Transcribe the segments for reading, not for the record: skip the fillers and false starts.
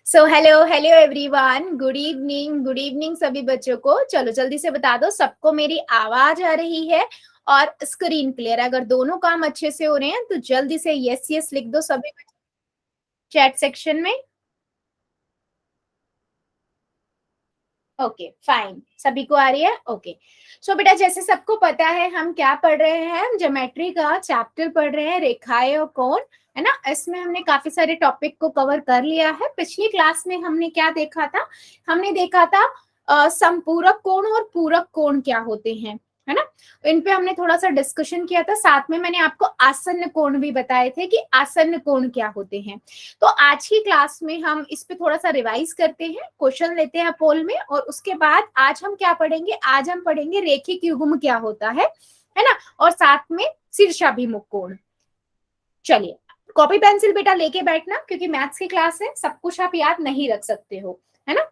So hello hello everyone, good evening सभी बच्चों को। चलो जल्दी से बता दो सबको मेरी आवाज आ रही है और स्क्रीन क्लियर। अगर दोनों काम अच्छे से हो रहे हैं तो जल्दी से यस यस लिख दो सभी चैट सेक्शन में। ओके फाइन, सभी को आ रही है। ओके सो बेटा, जैसे सबको पता है हम क्या पढ़ रहे हैं, हम ज्योमेट्री का चैप्टर पढ़ रहे हैं, रेखाएं और कोण, है ना। इसमें हमने काफी सारे टॉपिक को कवर कर लिया है। पिछली क्लास में हमने क्या देखा था, हमने देखा था संपूरक कोण और पूरक कोण क्या होते हैं, है ना। इन पे हमने थोड़ा सा डिस्कशन किया था। साथ में मैंने आपको आसन्न कोण भी बताए थे कि आसन्न कोण क्या होते हैं। तो आज की क्लास में हम इस पे थोड़ा सा रिवाइज करते हैं, क्वेश्चन लेते हैं पोल में, और उसके बाद आज हम क्या पढ़ेंगे, आज हम पढ़ेंगे रेखिक युग्म क्या होता है ना, और साथ में शीर्षाभिमुख कोण। चलिए कॉपी पेंसिल बेटा लेके बैठना, क्योंकि मैथ्स की क्लास है, सब कुछ आप याद नहीं रख सकते हो, है ना।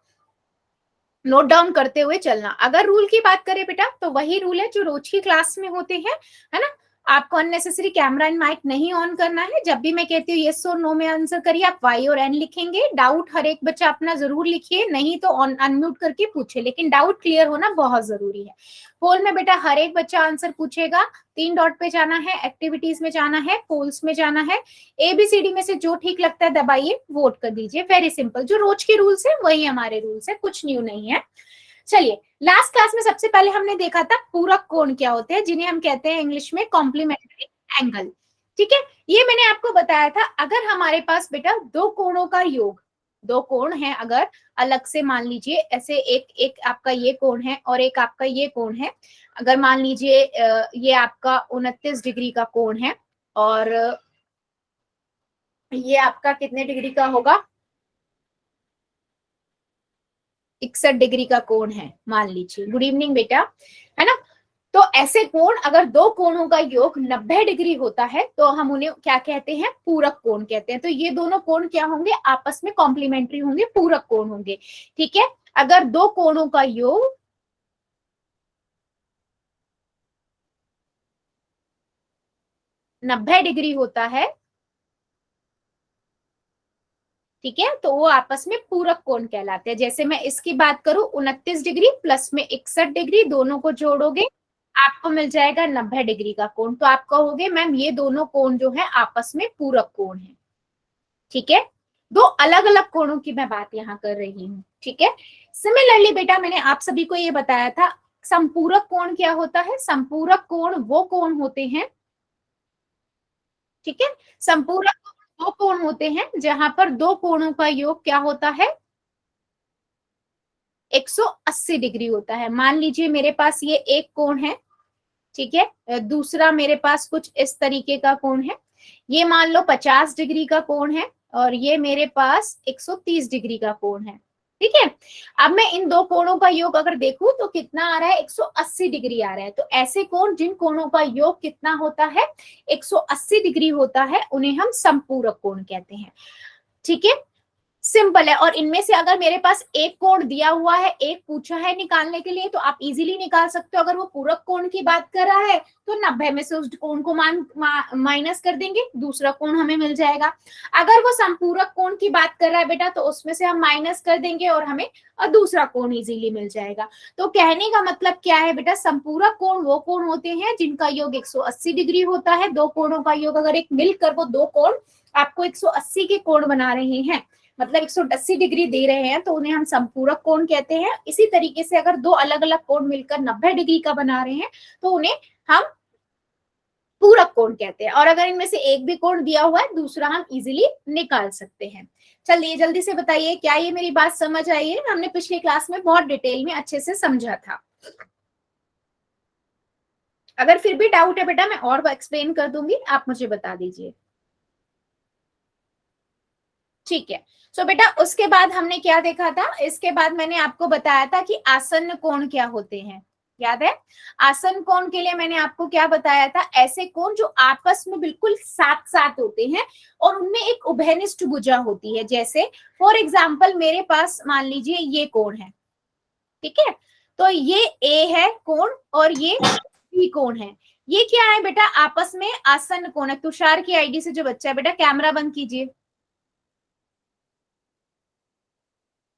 नोट डाउन करते हुए चलना। अगर रूल की बात करें बेटा तो वही रूल है जो रोज की क्लास में होते हैं, है ना। आपको अननेसेसरी कैमरा एंड माइक नहीं ऑन करना है। जब भी मैं कहती हूँ यस और नो में आंसर करिए, आप वाई और एन लिखेंगे। डाउट हर एक बच्चा अपना जरूर लिखिए, नहीं तो अनम्यूट करके पूछे, लेकिन डाउट क्लियर होना बहुत जरूरी है। पोल में बेटा हर एक बच्चा आंसर पूछेगा। 3 डॉट पे जाना है, एक्टिविटीज में जाना है, पोल्स में जाना है। एबीसीडी में से जो ठीक लगता है दबाइए, वोट कर दीजिए। वेरी सिंपल, जो रोज के रूल्स है वही हमारे रूल्स है, कुछ न्यू नहीं है। चलिए, लास्ट क्लास में सबसे पहले हमने देखा था पूरक कोण क्या होते हैं, जिन्हें हम कहते हैं इंग्लिश में कॉम्प्लीमेंट्री एंगल। ठीक है, ये मैंने आपको बताया था। अगर हमारे पास बेटा दो कोणों का योग, दो कोण है, अगर अलग से मान लीजिए ऐसे एक एक आपका ये कोण है और एक आपका ये कोण है। अगर मान लीजिए ये आपका 29 डिग्री का कोण है और ये आपका कितने डिग्री का होगा, 61 डिग्री का कोण है मान लीजिए। गुड इवनिंग बेटा, है ना। तो ऐसे कोण, अगर दो कोणों का योग 90 डिग्री होता है तो हम उन्हें क्या कहते हैं, पूरक कोण कहते हैं। तो ये दोनों कोण क्या होंगे, आपस में कॉम्प्लीमेंट्री होंगे, पूरक कोण होंगे। ठीक है, अगर दो कोणों का योग 90 डिग्री होता है, ठीक है, तो वो आपस में पूरक कोण कहलाते हैं। जैसे मैं इसकी बात करूं, 29 डिग्री प्लस में 61 डिग्री, दोनों को जोड़ोगे आपको मिल जाएगा 90 डिग्री का कोण। तो आप कहोगे मैम ये दोनों कोण जो है आपस में पूरक कोण है। ठीक है, दो अलग अलग कोणों की मैं बात यहाँ कर रही हूँ। ठीक है, सिमिलरली बेटा मैंने आप सभी को ये बताया था, संपूरक कोण क्या होता है। संपूरक कोण वो कोण होते हैं, ठीक है, संपूरक कोण वो कोण होते हैं जहां पर दो कोणों का योग क्या होता है, 180 डिग्री होता है। मान लीजिए मेरे पास ये एक कोण है, ठीक है, दूसरा मेरे पास कुछ इस तरीके का कोण है। ये मान लो 50 डिग्री का कोण है और ये मेरे पास 130 डिग्री का कोण है। ठीक है, अब मैं इन दो कोणों का योग अगर देखूं तो कितना आ रहा है, 180 डिग्री आ रहा है। तो ऐसे कोण जिन कोणों का योग कितना होता है, 180 डिग्री होता है, उन्हें हम संपूरक कोण कहते हैं। ठीक है, सिंपल है। और इनमें से अगर मेरे पास एक कोण दिया हुआ है, एक पूछा है निकालने के लिए, तो आप इजीली निकाल सकते हो। अगर वो पूरक कोण की बात कर रहा है तो 90 में से उस कोण को माइनस कर देंगे, दूसरा कोण हमें मिल जाएगा। अगर वो संपूरक कोण की बात कर रहा है बेटा, तो उसमें से हम माइनस कर देंगे और हमें दूसरा कोण इजीली मिल जाएगा। तो कहने का मतलब क्या है बेटा, संपूरक कोण वो कोण होते हैं जिनका योग 180 डिग्री होता है। दो कोणों का योग अगर एक मिलकर वो दो कोण आपको 180 के कोण बना रहे हैं, मतलब 180 डिग्री दे रहे हैं, तो उन्हें हम संपूरक कोण कहते हैं। इसी तरीके से अगर दो अलग अलग कोण मिलकर 90 डिग्री का बना रहे हैं तो उन्हें हम पूरक कोण कहते हैं। और अगर इनमें से एक भी कोण दिया हुआ है, दूसरा हम इजीली निकाल सकते हैं। चलिए जल्दी से बताइए, क्या ये मेरी बात समझ आई है। हमने पिछली क्लास में बहुत डिटेल में अच्छे से समझा था। अगर फिर भी डाउट है बेटा, मैं और एक्सप्लेन कर दूंगी, आप मुझे बता दीजिए। ठीक है, सो बेटा उसके बाद हमने क्या देखा था, इसके बाद मैंने आपको बताया था कि आसन्न कोण क्या होते हैं। याद है, आसन्न कोण के लिए मैंने आपको क्या बताया था, ऐसे कोण जो आपस में बिल्कुल साथ साथ होते हैं और उनमें एक उभयनिष्ठ भुजा होती है। जैसे फॉर एग्जाम्पल मेरे पास मान लीजिए ये कोण है, ठीक है, तो ये ए है कोण और ये बी कोण है। ये क्या है बेटा, आपस में आसन्न कोण है। तुषार की आईडी से जो बच्चा है बेटा, कैमरा बंद कीजिए।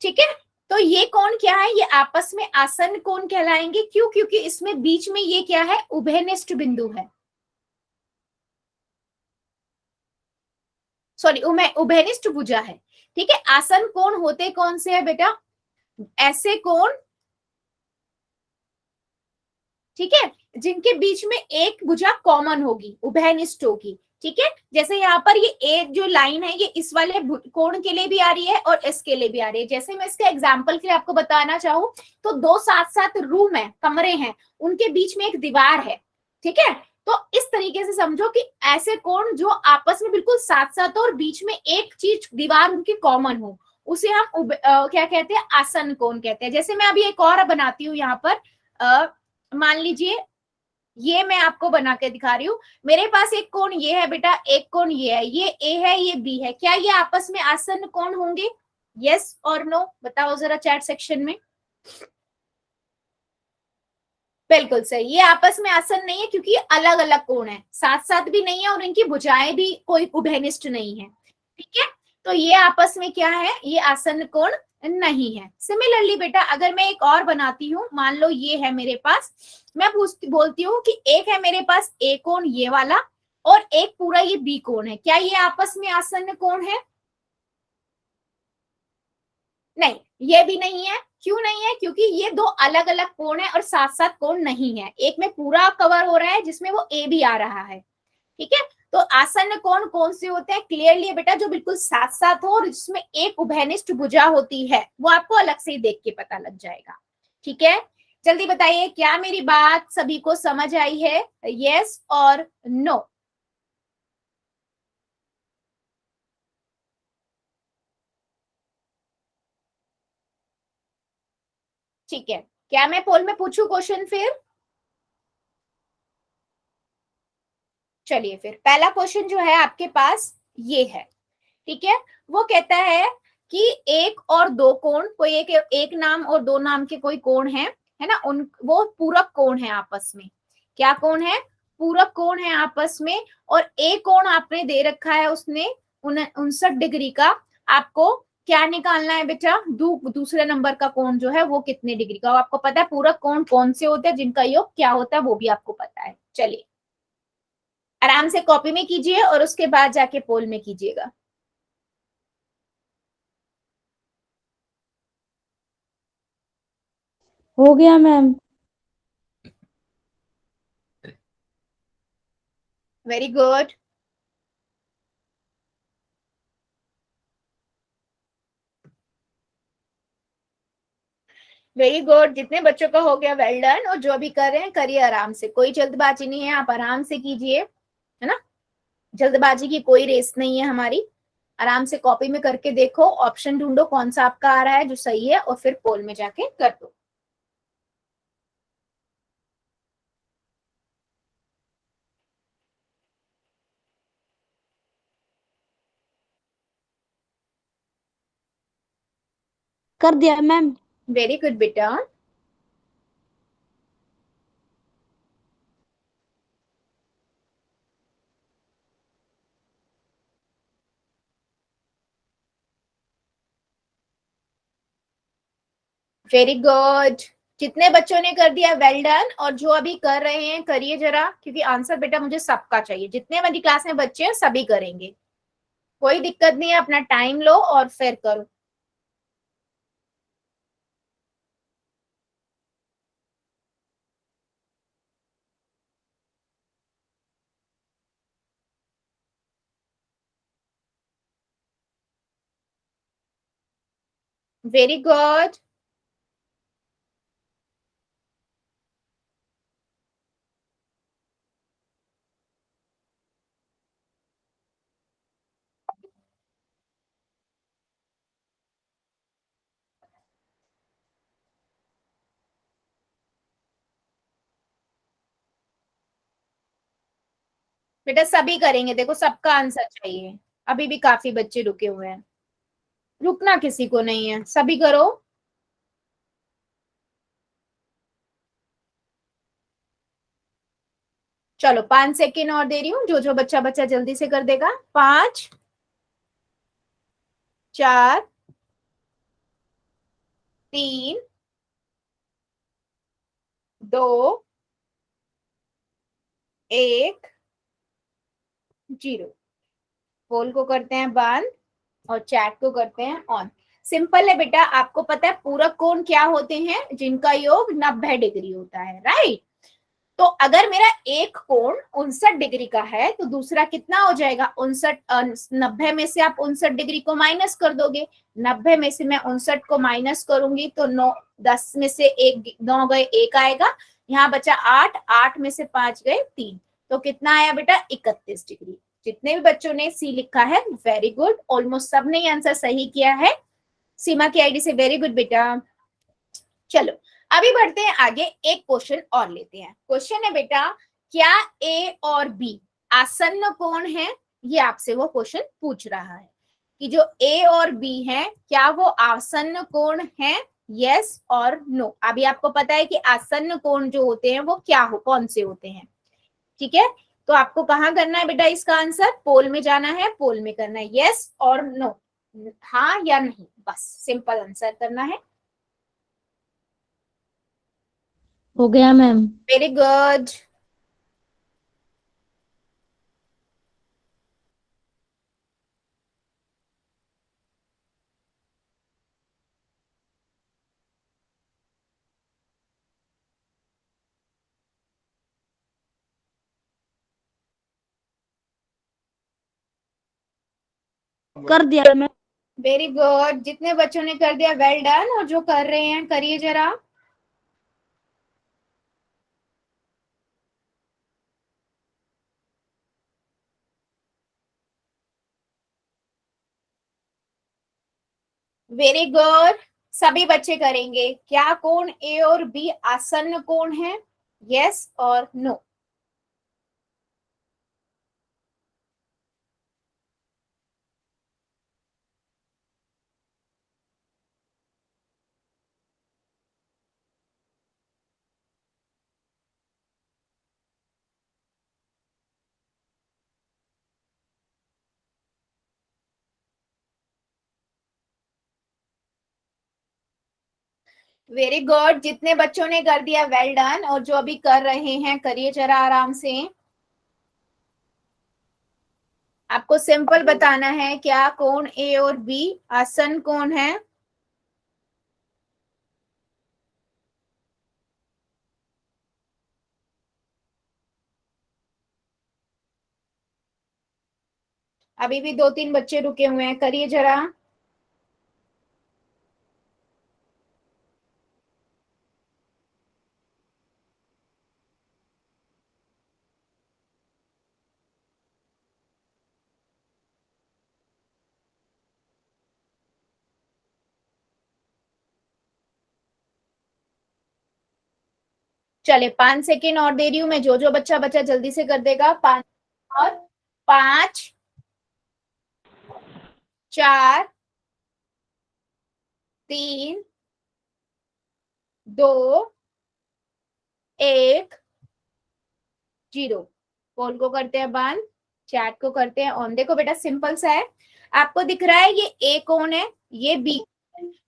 ठीक है, तो ये कोण क्या है, ये आपस में आसन्न कोण कहलाएंगे। क्यों? क्योंकि इसमें बीच में ये क्या है, उभयनिष्ठ बिंदु है, सॉरी उभयनिष्ठ भुजा है। ठीक है, आसन्न कोण होते कौन से है बेटा, ऐसे कोण, ठीक है, जिनके बीच में एक भुजा कॉमन होगी, उभयनिष्ठ होगी। ठीक है, जैसे यहाँ पर ये एक जो लाइन है, ये इस वाले कोण के लिए भी आ रही है और इसके लिए भी आ रही है। जैसे मैं इसके एग्जाम्पल के लिए आपको बताना चाहूँ, तो दो साथ साथ रूम है, कमरे हैं, उनके बीच में एक दीवार है। ठीक है, तो इस तरीके से समझो कि ऐसे कोण जो आपस में बिल्कुल साथ साथ हो और बीच में एक चीज दीवार उनकी कॉमन हो, उसे हम क्या कहते हैं, आसन्न कोण कहते हैं। जैसे मैं अभी एक और बनाती हूँ यहाँ पर, मान लीजिए ये मैं आपको बना के दिखा रही हूँ, मेरे पास एक कोण ये है बेटा, एक कोण ये है, ये ए है, ये बी है, क्या ये आपस में आसन्न कोण होंगे? यस और नो बताओ जरा चैट सेक्शन में। बिल्कुल सही, ये आपस में आसन्न नहीं है क्योंकि अलग अलग कोण है, साथ साथ भी नहीं है और इनकी भुजाएं भी कोई उभयनिष्ठ नहीं है। ठीक है, तो ये आपस में क्या है, ये आसन्न कोण नहीं है। सिमिलरली बेटा अगर मैं एक और बनाती हूँ, मान लो ये है मेरे पास, मैं बोलती हूँ कि एक है मेरे पास ए कोण ये वाला और एक पूरा ये बी कोण है, क्या ये आपस में आसन्न कोण है? नहीं, ये भी नहीं है। क्यों नहीं है? क्योंकि ये दो अलग अलग कोण है और साथ साथ कोण नहीं है, एक में पूरा कवर हो रहा है जिसमें वो ए भी आ रहा है। ठीक है, तो आसन्न कोण कौन से होते हैं, क्लियरली बेटा जो बिल्कुल साथ साथ हो और जिसमें एक उभयनिष्ठ भुजा होती है, वो आपको अलग से ही देख के पता लग जाएगा। ठीक है, जल्दी बताइए क्या मेरी बात सभी को समझ आई है, यस और नो? ठीक है, क्या मैं पोल में पूछूं क्वेश्चन फिर? चलिए फिर पहला क्वेश्चन जो है आपके पास ये है। ठीक है, वो कहता है कि एक और दो कोण, कोई एक नाम और दो नाम के कोई कोण है ना, उन वो पूरक कोण है आपस में। क्या कोण है? पूरक कोण है आपस में। और एक कोण आपने दे रखा है उसने 59 डिग्री का। आपको क्या निकालना है बेटा, दूसरे नंबर का कोण जो है वो कितने डिग्री का, आपको पता है पूरक कोण कौन से होते हैं, जिनका योग क्या होता है वो भी आपको पता है। चलिए आराम से कॉपी में कीजिए और उसके बाद जाके पोल में कीजिएगा। हो गया ma'am. Very good, very good, जितने बच्चों का हो गया वेल डन। और जो अभी कर रहे हैं करिए आराम से, कोई जल्दबाजी नहीं है, आप आराम से कीजिए, है ना, जल्दबाजी की कोई रेस नहीं है हमारी। आराम से कॉपी में करके देखो, ऑप्शन ढूंढो कौन सा आपका आ रहा है जो सही है और फिर पोल में जाके कर दो। कर दिया मैम। वेरी गुड बेटा। वेरी गुड, जितने बच्चों ने कर दिया वेल डन, और जो अभी कर रहे हैं करिए जरा, क्योंकि आंसर बेटा मुझे सबका चाहिए, जितने मेरी क्लास में बच्चे हैं सभी करेंगे, कोई दिक्कत नहीं है, अपना टाइम लो और फिर करो। वेरी गुड, बेटा सभी करेंगे, देखो सबका आंसर चाहिए, अभी भी काफी बच्चे रुके हुए हैं, रुकना किसी को नहीं है, सभी करो। चलो 5 सेकेंड और दे रही हूँ, जो जो बच्चा बच्चा जल्दी से कर देगा। 5, 4, 3 2 1 0। पोल को करते हैं बंद और चैट को करते हैं ऑन। सिंपल है बेटा, आपको पता है पूरक कोण क्या होते हैं, जिनका योग 90 डिग्री होता है, राइट। तो अगर मेरा एक कोण 59 डिग्री का है तो दूसरा कितना हो जाएगा, 90 में से आप 59 डिग्री को माइनस कर दोगे। 90 में से मैं 59 को माइनस करूंगी तो 9, 10 में से एक 9 गए, एक आएगा, यहाँ बचा 8, 8 में से 5 गए 3, तो कितना आया बेटा 31 डिग्री। जितने भी बच्चों ने सी लिखा है वेरी गुड, ऑलमोस्ट सब ने आंसर सही किया है। सीमा की आईडी से वेरी गुड बेटा। चलो अभी बढ़ते हैं आगे, एक क्वेश्चन और लेते हैं। क्वेश्चन है बेटा, क्या ए और बी आसन्न कोण है? ये आपसे वो क्वेश्चन पूछ रहा है कि जो ए और बी है क्या वो आसन्न कोण है, यस और नो। अभी आपको पता है कि आसन्न कोण जो होते हैं वो क्या हो, कौन से होते हैं, ठीक है। तो आपको कहाँ करना है बेटा इसका आंसर, पोल में जाना है, पोल में करना है यस और नो, हाँ या नहीं, बस सिंपल आंसर करना है। हो गया मैम। Very good. कर दिया मैम। वेरी गुड, जितने बच्चों ने कर दिया वेल डन, और जो कर रहे हैं करिए जरा। वेरी गुड, सभी बच्चे करेंगे। क्या कोण ए और बी आसन्न कोण है, यस और नो? वेरी गुड, जितने बच्चों ने कर दिया वेल डन, और जो अभी कर रहे हैं करिए जरा आराम से। आपको सिंपल बताना है क्या कोण ए और बी आसन्न कोण है। अभी भी 2-3 बच्चे रुके हुए हैं, करिए जरा। चले 5 सेकेंड और दे रही हूं मैं, जो जो बच्चा बच्चा जल्दी से कर देगा। 5 और 5 4 3 2 1 0। पोल को करते हैं बंद, चैट को करते हैं ऑन। देखो बेटा सिंपल सा है, आपको दिख रहा है ये ए कोण है, ये बी,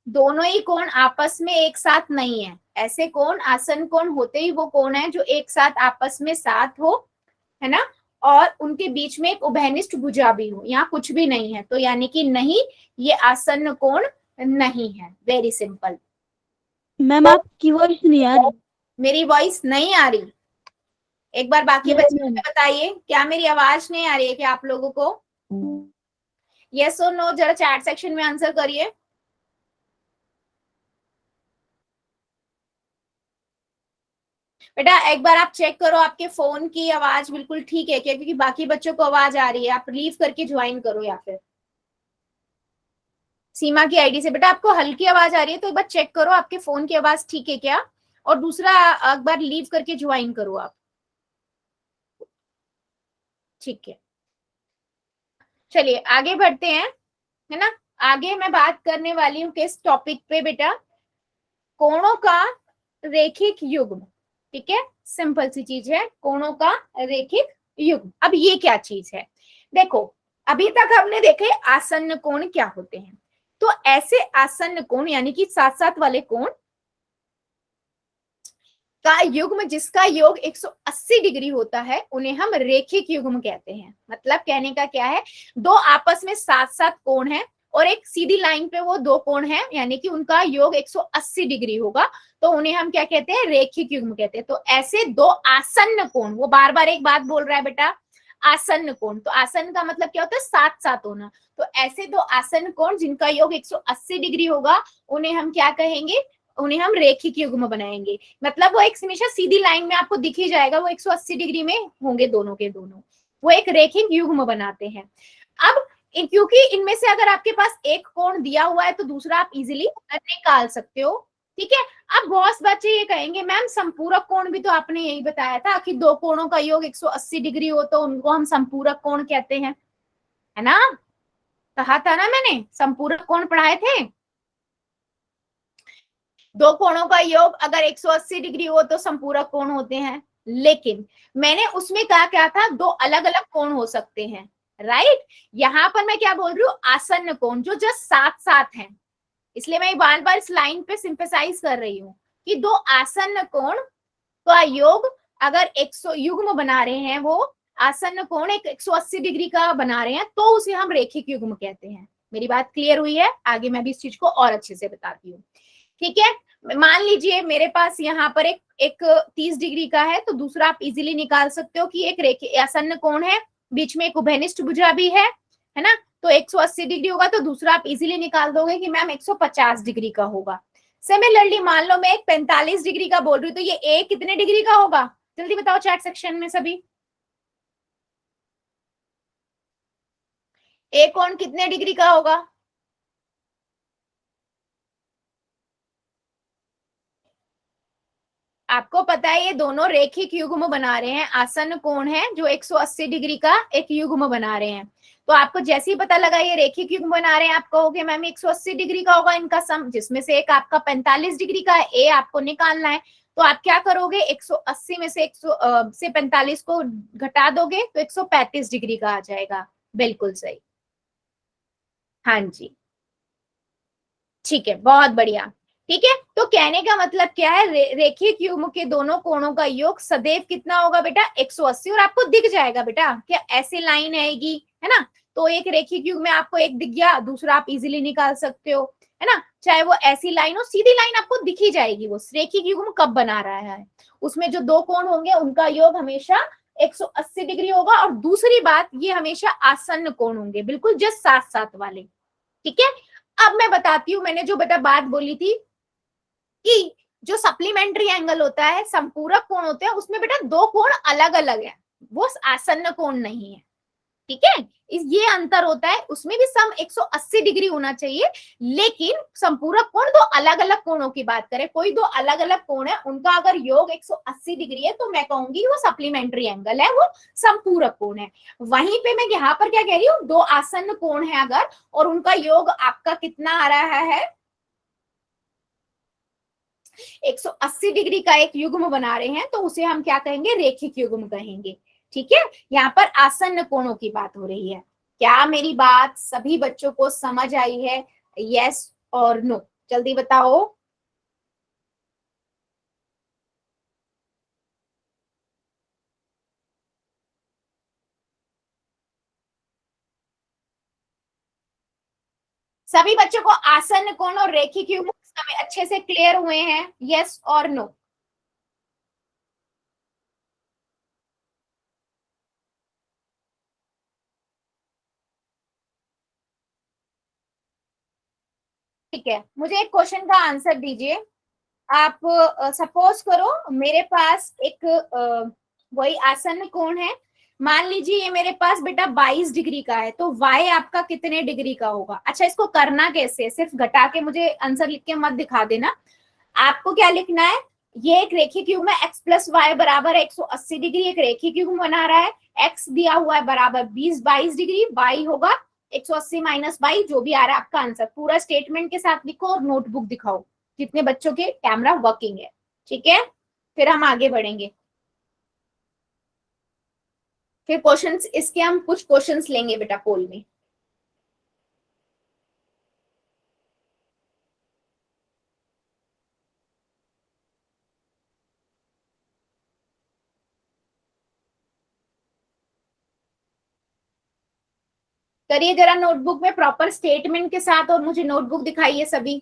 दोनों ही कोण आपस में एक साथ नहीं है। ऐसे कोण आसन्न कोण होते ही वो कोण है जो एक साथ आपस में साथ हो, है ना, और उनके बीच में एक उभयनिष्ठ भुजा भी हो। यहाँ कुछ भी नहीं है, तो यानी कि नहीं, ये आसन्न कोण नहीं है। Very simple. मैम आपकी वॉइस नहीं आ रही। मेरी वॉइस नहीं आ रही? एक बार बाकी यस बच्चे मैम। बताइए, क्या मेरी आवाज नहीं आ रही है क्या आप लोगों को? यस और नो जरा चैट सेक्शन में आंसर करिए। बेटा एक बार आप चेक करो आपके फोन की आवाज बिल्कुल ठीक है क्या, क्योंकि बाकी बच्चों को आवाज आ रही है। आप लीव करके ज्वाइन करो, या फिर सीमा की आईडी से। बेटा आपको हल्की आवाज आ रही है तो एक बार चेक करो आपके फोन की आवाज ठीक है क्या, और दूसरा एक बार लीव करके ज्वाइन करो आप, ठीक है। चलिए आगे बढ़ते हैं, है ना। आगे मैं बात करने वाली हूँ किस टॉपिक पे बेटा, कोणों का रेखिक युग्म, ठीक है। सिंपल सी चीज है, कोणों का रेखिक युग्म। अब ये क्या चीज है, देखो अभी तक हमने देखे आसन्न कोण क्या होते हैं, तो ऐसे आसन्न कोण यानी कि साथ साथ वाले कोण का युग्म जिसका योग 180 डिग्री होता है उन्हें हम रेखिक युग्म कहते हैं। मतलब कहने का क्या है, दो आपस में साथ साथ कोण है और एक सीधी लाइन पे वो दो कोण है यानी कि उनका योग 180 डिग्री होगा, तो उन्हें हम क्या कहते हैं, रेखिक युग्म कहते हैं। तो ऐसे दो आसन्न कोण, वो बार बार एक बात बोल रहा है बेटा, आसन्न कोण, तो आसन्न का मतलब क्या होता है, साथ साथ होना। तो ऐसे दो आसन्न कोण जिनका योग 180 डिग्री होगा उन्हें हम क्या कहेंगे, उन्हें हम रेखिक युग्म बनाएंगे। मतलब वो एक हमेशा सीधी लाइन में आपको दिख ही जाएगा, वो 180 डिग्री में होंगे दोनों के दोनों, वो एक रेखिक युग्म बनाते हैं। अब क्योंकि इनमें से अगर आपके पास एक कोण दिया हुआ है तो दूसरा आप इजीली निकाल सकते हो, ठीक है। अब बहुत बच्चे ये कहेंगे मैम संपूरक कोण भी तो आपने यही बताया था कि दो कोणों का योग 180 डिग्री हो तो उनको हम संपूरक कोण कहते हैं, है ना, कहा था ना मैंने, संपूरक कोण पढ़ाए थे। दो कोणों का योग अगर 180 डिग्री हो तो संपूरक कोण होते हैं, लेकिन मैंने उसमें कहा क्या था, दो अलग अलग कोण हो सकते हैं, राइट। यहां पर मैं क्या बोल रही हूँ, आसन्न कोण जो जस्ट साथ साथ हैं, इसलिए मैं बार बार इस लाइन पे सिंपसाइज कर रही हूँ कि दो आसन्न कोण का योग अगर 100 युग्म बना रहे हैं, वो आसन्न कोण एक 180 डिग्री का बना रहे हैं तो उसे हम रेखिक युग्म कहते हैं। मेरी बात क्लियर हुई है, आगे मैं भी इस चीज को और अच्छे से बताती हूँ, ठीक है। मान लीजिए मेरे पास यहाँ पर एक 30 डिग्री का है, तो दूसरा आप इजीली निकाल सकते हो कि एक रेखिक आसन्न कोण है, बीच में एक उभयनिष्ठ भुजा भी है ना, तो 180 डिग्री होगा, तो दूसरा आप इजीली निकाल दोगे कि मैम 150 डिग्री का होगा। सिमिलरली मान लो मैं एक 45 डिग्री का बोल रही हूँ, तो ये ए कितने डिग्री का होगा, जल्दी बताओ चैट सेक्शन में सभी, ए कोण कितने डिग्री का होगा। आपको पता है ये दोनों रेखिक युग्म बना रहे हैं, आसन्न कोण है जो 180 डिग्री का एक युग्म बना रहे हैं। तो आपको जैसे ही पता लगा ये रेखिक युग्म बना रहे हैं, आप कहोगे मैम 180 डिग्री का होगा इनका सम, जिसमें से एक आपका 45 डिग्री का है, ए आपको निकालना है। तो आप क्या करोगे, 180 में से 100 से 45 को घटा दोगे तो 135 डिग्री का आ जाएगा, बिल्कुल सही, हाँ जी, ठीक है, बहुत बढ़िया, ठीक है। तो कहने का मतलब क्या है, रेखिक युग्म के दोनों कोणों का योग सदैव कितना होगा बेटा, 180, और आपको दिख जाएगा बेटा क्या ऐसी लाइन आएगी, है ना। तो एक रेखिक युग्म में आपको एक दिख गया, दूसरा आप इजीली निकाल सकते हो, है ना, चाहे वो ऐसी लाइन हो, सीधी लाइन आपको दिख ही जाएगी, वो रेखिक युग्म कब बना रहा है, उसमें जो दो कोण होंगे उनका योग हमेशा 180 डिग्री होगा, और दूसरी बात ये हमेशा आसन्न कोण होंगे, बिल्कुल जस्ट साथ साथ वाले, ठीक है। अब मैं बताती हूँ, मैंने जो बेटा बात बोली थी कि जो सप्लीमेंट्री एंगल होता है, संपूरक कोण होते हैं, उसमें बेटा दो कोण अलग अलग है, वो आसन्न कोण नहीं है, ठीक है। इस ये अंतर होता है, उसमें भी सम 180 डिग्री होना चाहिए, लेकिन संपूरक कोण दो अलग अलग कोणों की बात करें, कोई दो अलग अलग कोण है उनका अगर योग 180 डिग्री है तो मैं कहूंगी वो सप्लीमेंट्री एंगल है, वो संपूरक कोण है। वहीं पे मैं यहाँ पर क्या कह रही हूँ, दो आसन्न कोण है अगर, और उनका योग आपका कितना आ रहा है, 180 डिग्री का एक युग्म बना रहे हैं, तो उसे हम क्या कहेंगे, रेखिक युग्म कहेंगे, ठीक है। यहाँ पर आसन्न कोणों की बात हो रही है। क्या मेरी बात सभी बच्चों को समझ आई है, यस और नो, जल्दी बताओ। सभी बच्चों को आसन्न कोण और रेखिक युग्म अच्छे से क्लियर हुए हैं, यस और नो। ठीक है, मुझे एक क्वेश्चन का आंसर दीजिए। आप सपोज करो मेरे पास एक वही आसन्न कोण है, मान लीजिए ये मेरे पास बेटा 22 डिग्री का है, तो y आपका कितने डिग्री का होगा। अच्छा इसको करना कैसे, सिर्फ घटा के मुझे आंसर लिख के मत दिखा देना, आपको क्या लिखना है, ये एक रेखिक युग्म है, x प्लस वाई बराबर 180 डिग्री एक रेखिक युग्म बना रहा है, x दिया हुआ है बराबर 22 डिग्री, y होगा 180 माइनस बाई, जो भी आ रहा है आपका आंसर, पूरा स्टेटमेंट के साथ लिखो और नोटबुक दिखाओ जितने बच्चों के कैमरा वर्किंग है, ठीक है। फिर हम आगे बढ़ेंगे, फिर क्वेश्चंस इसके हम कुछ क्वेश्चंस लेंगे बेटा पोल में। करिए जरा नोटबुक में प्रॉपर स्टेटमेंट के साथ, और मुझे नोटबुक दिखाइए सभी।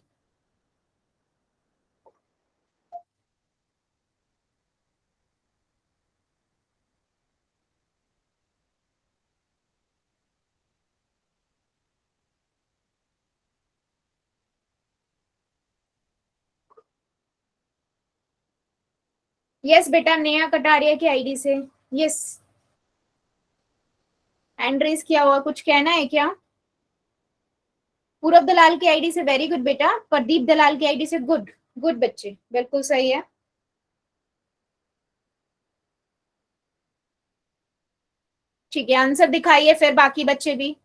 यस बेटा, नेहा कटारिया की आईडी से। यस, हैंड रेज किया हुआ, कुछ कहना है क्या? पूरब दलाल की आईडी से वेरी गुड बेटा, प्रदीप दलाल की आईडी से गुड। गुड बच्चे, बिल्कुल सही है। ठीक है, आंसर दिखाइए फिर बाकी बच्चे भी,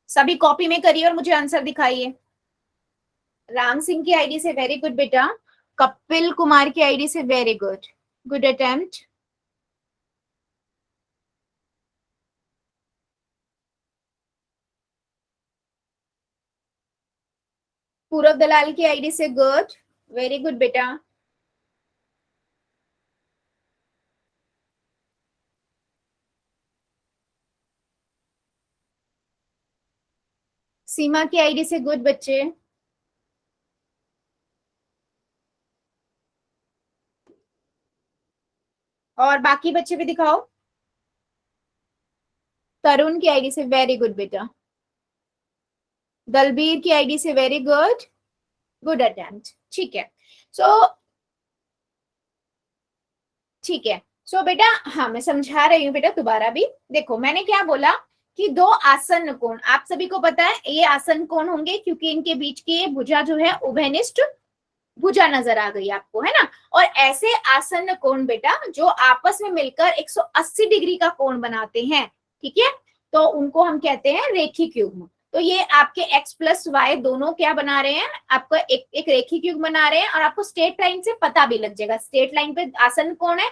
सभी कॉपी में करिए और मुझे आंसर दिखाइए। राम सिंह की आईडी से वेरी गुड बेटा, कपिल कुमार की आईडी से वेरी गुड, गुड अटेम्प्ट। पूरब दलाल की आईडी से गुड, वेरी गुड बेटा। सीमा की आईडी से गुड बच्चे। और बाकी बच्चे भी दिखाओ। तरुण की आईडी से वेरी गुड बेटा। दलबीर की आईडी से वेरी गुड, गुड अटेम्प्ट। ठीक है, सो ठीक है, सो बेटा, हाँ मैं समझा रही हूँ बेटा दोबारा भी। देखो मैंने क्या बोला कि दो आसन कोण, आप सभी को पता है ये आसन कोण होंगे क्योंकि इनके बीच की भुजा जो है उभयनिष्ठ भुजा नजर आ गई आपको, है ना। और ऐसे आसन कोण बेटा जो आपस में मिलकर 180 डिग्री का कोण बनाते हैं, ठीक है, तो उनको हम कहते हैं रेखिक युग्म। तो ये आपके x प्लस वाई दोनों क्या बना रहे हैं, आपको एक एक रेखिक युग्म बना रहे हैं। और आपको स्ट्रेट लाइन से पता भी लग जाएगा, स्ट्रेट लाइन पे आसन कोण है,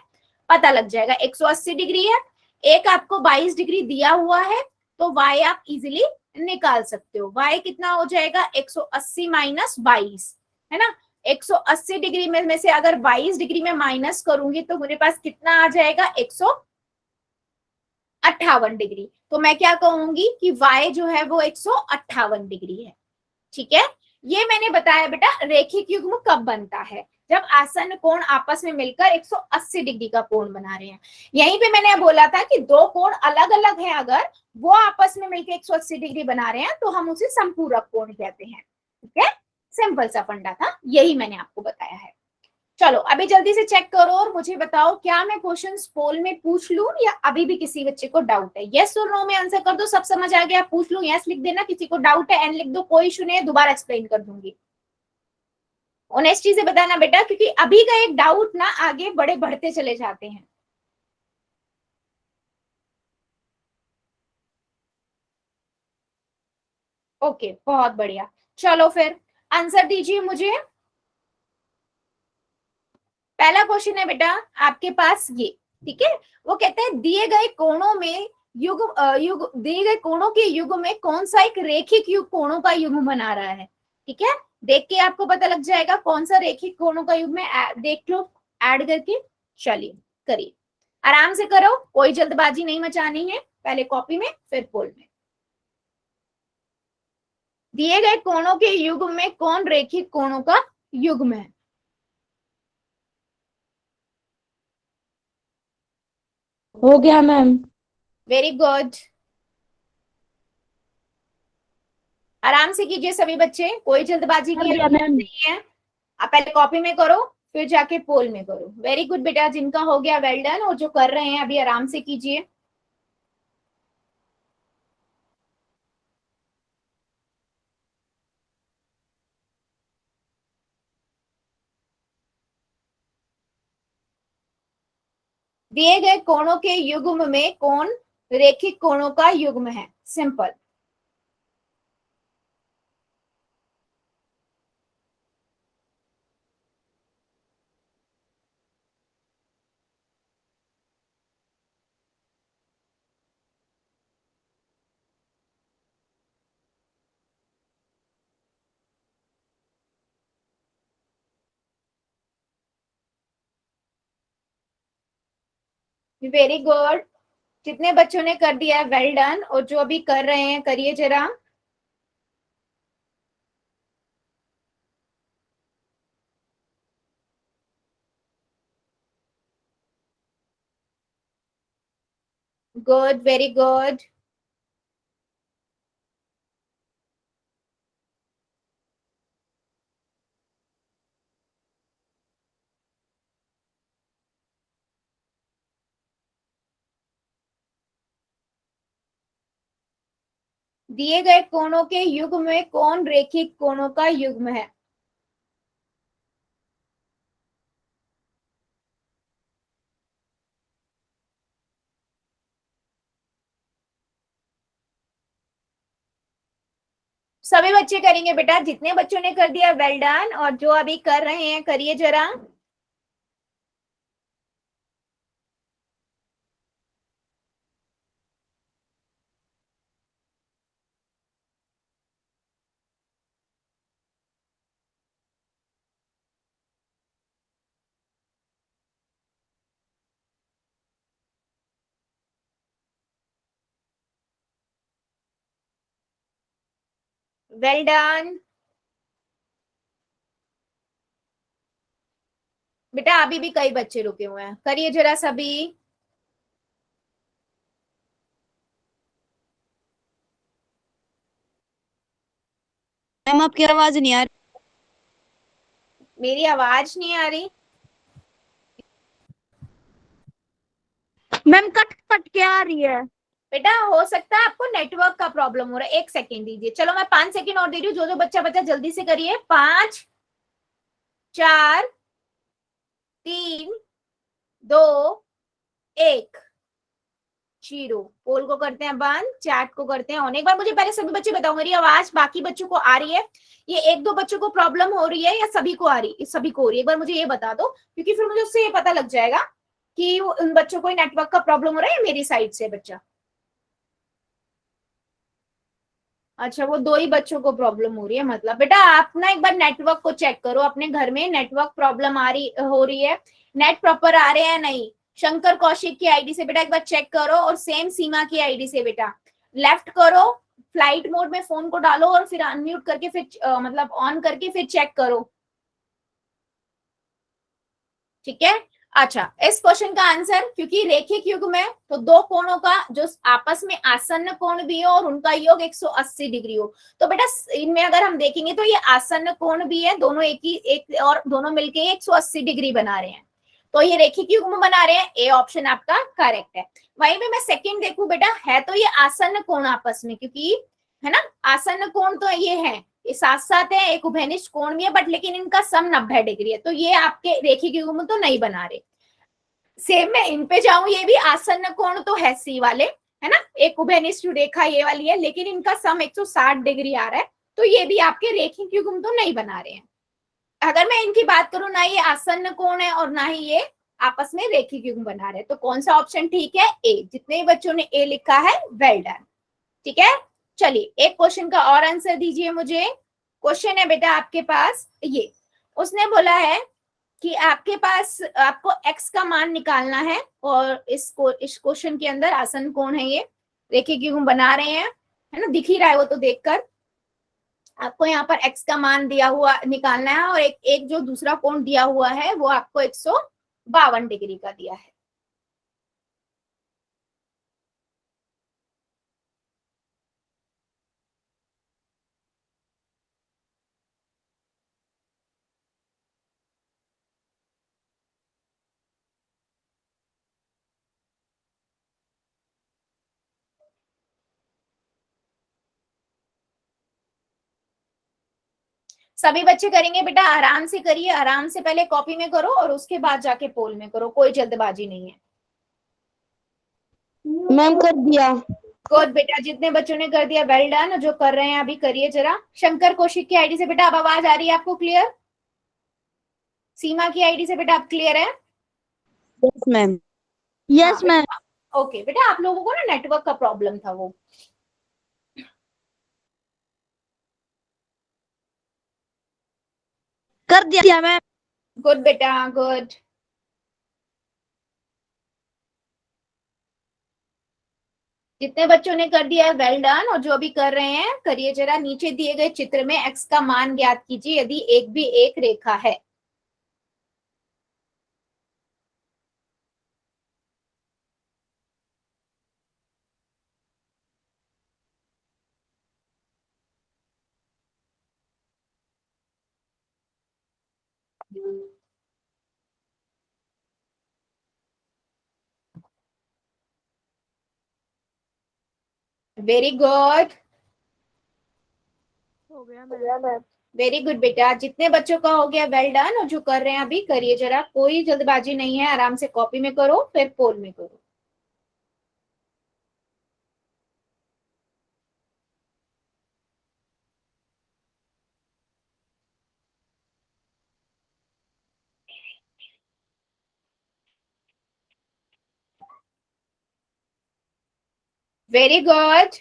पता लग जाएगा 180 डिग्री है। एक आपको 22 डिग्री दिया हुआ है, तो y आप इजिली निकाल सकते हो। y कितना हो जाएगा, 180 माइनस 22, है ना। 180 डिग्री में से अगर 22 डिग्री में माइनस करूंगी तो मेरे पास कितना आ जाएगा, 158 डिग्री। तो मैं क्या कहूंगी कि y जो है वो 158 डिग्री है। ठीक है, ये मैंने बताया बेटा रेखिक युग्म कब बनता है, जब आसन कोण आपस में मिलकर 180 डिग्री का कोण बना रहे हैं। यहीं पे मैंने बोला था कि दो कोण अलग अलग हैं, अगर वो आपस में मिलकर 180 डिग्री बना रहे हैं तो हम उसे संपूरक कोण कहते हैं। ठीक है, सिंपल सा फंडा था, यही मैंने आपको बताया है। चलो अभी जल्दी से चेक करो और मुझे बताओ, क्या मैं क्वेश्चंस पोल में पूछ लूं या अभी भी किसी बच्चे को डाउट है? यस और नो में आंसर कर दो, सब समझ आ गया, पूछ लूं यस लिख देना, किसी को डाउट है एन लिख दो, कोई इशू नहीं है, दोबारा एक्सप्लेन कर दूंगी। ऑनेस्टी से बताना बेटा, क्योंकि अभी का एक डाउट ना आगे बड़े बढ़ते चले जाते हैं। ओके, बहुत बढ़िया। चलो फिर आंसर दीजिए मुझे। पहला क्वेश्चन है बेटा आपके पास ये, ठीक है, वो कहते हैं दिए गए कोणों में युग दिए गए कोणों के युग में कौन सा एक रेखिक युग कोणों का युग बना रहा है। ठीक है, देख के आपको पता लग जाएगा कौन सा रेखिक कोणों का युग में, देख लो ऐड करके। चलिए करिए, आराम से करो, कोई जल्दबाजी नहीं मचानी है, पहले कॉपी में फिर पोल में। दिए गए कोणों के युग में कौन रेखिक कोणों का युग्म है? हो गया मैम। वेरी गुड, आराम से कीजिए सभी बच्चे, कोई जल्दबाजी कर की दिया मैम। नहीं है। आप पहले कॉपी में करो फिर जाके पोल में करो। वेरी गुड बेटा, जिनका हो गया वेल डन, और जो कर रहे हैं अभी आराम से कीजिए। दिए गए कोणों के युग्म में कौन रेखिक कोणों का युग्म है? सिंपल। वेरी गुड, जितने बच्चों ने कर दिया है वेल डन, और जो अभी कर रहे हैं करिए जरा। Good, very good. दिए गए कोणों के युग्म में कौन रेखिक कोणों का युग्म है? सभी बच्चे करेंगे बेटा, जितने बच्चों ने कर दिया वेल डन, और जो अभी कर रहे हैं करिए जरा। वेल डन बेटा, अभी भी कई बच्चे रुके हुए हैं, करिए जरा सभी। मैम आपकी आवाज नहीं आ रही। मेरी आवाज नहीं आ रही? मैम कट कट के आ रही है। बेटा हो सकता है आपको नेटवर्क का प्रॉब्लम हो रहा है, 1 सेकेंड दीजिए। चलो मैं 5 सेकेंड और दे रही हूँ, जो जो बच्चा बच्चा जल्दी से करिए। 5, 4, 3, 2, 1, 0। पोल को करते हैं बंद, चैट को करते हैं ऑन। एक बार मुझे पहले सभी बच्चे बताओ, मेरी आवाज बाकी बच्चों को आ रही है? ये 1-2 बच्चों को प्रॉब्लम हो रही है या सभी को आ रही? सभी को हो रही है? एक बार मुझे ये बता दो, क्योंकि फिर मुझे उससे ये पता लग जाएगा कि उन बच्चों को नेटवर्क का प्रॉब्लम हो रहा है मेरी साइड से बच्चा। अच्छा, वो 2 ही बच्चों को प्रॉब्लम हो रही है। मतलब बेटा आप ना एक बार नेटवर्क को चेक करो, अपने घर में नेटवर्क प्रॉब्लम हो रही है, नेट प्रॉपर आ रहे हैं नहीं? शंकर कौशिक की आईडी से बेटा एक बार चेक करो, और सेम सीमा की आईडी से बेटा लेफ्ट करो, फ्लाइट मोड में फोन को डालो और फिर अनम्यूट करके फिर मतलब ऑन करके फिर चेक करो, ठीक है? अच्छा, इस क्वेश्चन का आंसर, क्योंकि रेखिक युग्म है तो दो कोणों का जो आपस में आसन्न कोण भी हो और उनका योग 180 डिग्री हो, तो बेटा इनमें अगर हम देखेंगे तो ये आसन्न कोण भी है, दोनों एक ही एक, और दोनों मिलके 180 डिग्री बना रहे हैं, तो ये रेखिक युग्म बना रहे हैं। ए ऑप्शन आपका करेक्ट है। वहीं पे मैं सेकंड देखूं बेटा, है तो ये आसन्न कोण आपस में, क्योंकि है ना, आसन्न कोण तो ये है, ये साथ साथ है, एक उभयनिष्ठ कोण भी है, बट लेकिन इनका सम 90 डिग्री है, तो ये आपके रेखिक युग्म तो नहीं बना रहे। सेम मैं इन पे जाऊं, ये भी आसन्न कोण तो है सी वाले, है ना, एक उभयनिष्ठ रेखा ये वाली है, लेकिन इनका सम 160 डिग्री आ रहा है, तो ये भी आपके रेखिक युग्म तो नहीं बना रहे हैं। अगर मैं इनकी बात करूं, ना ये आसन्न कोण है और ना ही ये आपस में रेखिक युग्म बना रहे, तो कौन सा ऑप्शन ठीक है? ए। जितने बच्चों ने ए लिखा है वेल डन, ठीक है। चलिए एक क्वेश्चन का और आंसर दीजिए मुझे। क्वेश्चन है बेटा आपके पास ये, उसने बोला है कि आपके पास आपको x का मान निकालना है, और इस क्वेश्चन के अंदर आसन कोण है, ये रेखिक युग्म बना रहे हैं, है ना, दिख ही रहा है वो तो देखकर। आपको यहाँ पर x का मान दिया हुआ निकालना है, और एक एक जो दूसरा कोण दिया हुआ है वो आपको 152 डिग्री का दिया है। सभी बच्चे करेंगे बेटा, आराम से करिए, आराम से पहले कॉपी में करो और उसके बाद जाके पोल में करो, कोई जल्दबाजी नहीं है। मैम कर दिया। गुड बेटा, जितने बच्चों ने कर दिया वेल डन, जो कर रहे हैं अभी करिए जरा। शंकर कौशिक की आईडी से बेटा अब आवाज आ रही है आपको क्लियर? सीमा की आईडी से बेटा आप क्लियर है? Yes ma'am. Yes ma'am. Okay बेटा, आप लोगों को ना नेटवर्क का प्रॉब्लम था वो। कर दिया मैम। गुड बेटा, गुड। जितने बच्चों ने कर दिया है वेल डन, और जो भी कर रहे हैं करिए जरा। नीचे दिए गए चित्र में एक्स का मान ज्ञात कीजिए यदि एक भी एक रेखा है। वेरी गुड, हो गया मैम। वेरी गुड बेटा। जितने बच्चों का हो गया वेल डन, और जो कर रहे हैं अभी करिए जरा, कोई जल्दबाजी नहीं है, आराम से कॉपी में करो फिर पोल में करो। Very good.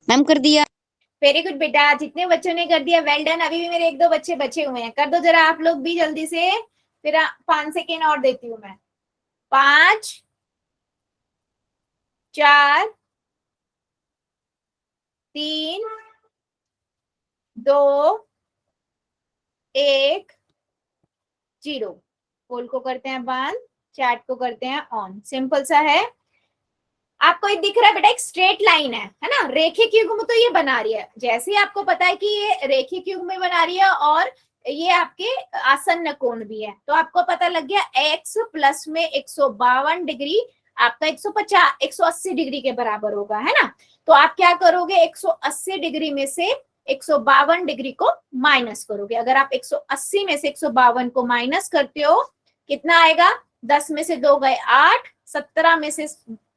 मैम कर दिया। वेरी गुड बेटा। जितने बच्चों ने कर दिया वेल डन। अभी भी मेरे एक दो बच्चे बचे हुए हैं, कर दो जरा आप लोग भी जल्दी से। फिर 5 सेकेंड और देती हूँ मैं। 5, 4, 3, 2, 1, 0। पोल को करते हैं बंद, चैट को करते हैं ऑन। सिंपल सा है। आपको एक दिख रहा है बेटा, एक स्ट्रेट लाइन है ना, रेखिक युग्म तो ये बना रही है। जैसे ही आपको पता है कि ये रेखिक युग्म में बना रही है और ये आपके आसन्न कोण भी है, तो आपको पता लग गया x प्लस में 152 डिग्री आपका 150 180 डिग्री के बराबर होगा, है ना। तो आप क्या करोगे, 180 डिग्री में से 152 डिग्री को माइनस करोगे। अगर आप 180 में से 152 को माइनस करते हो, कितना आएगा? 10 में से 2 गए 8, 17 में से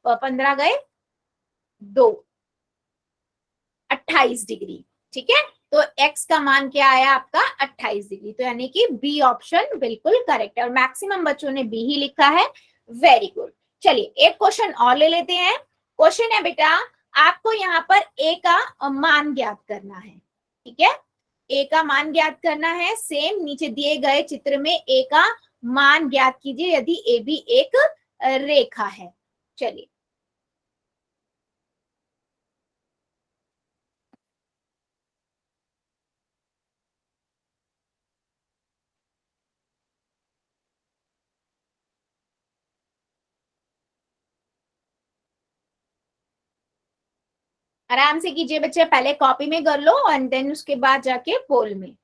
15 गए 2, 28 डिग्री। ठीक है, तो x का मान क्या आया आपका? 28 डिग्री। तो यानी कि बी ऑप्शन बिल्कुल करेक्ट है, और मैक्सिमम बच्चों ने बी ही लिखा है। Very good. चलिए एक क्वेश्चन और ले लेते हैं। क्वेश्चन है बेटा, आपको यहाँ पर a का मान ज्ञात करना है। ठीक है, a का मान ज्ञात करना है। सेम नीचे दिए गए चित्र में a का मान ज्ञात कीजिए यदि a भी एक रेखा है। चलिए, आराम से कीजिए बच्चे, पहले कॉपी में कर लो एंड देन उसके बाद जाके पोल में।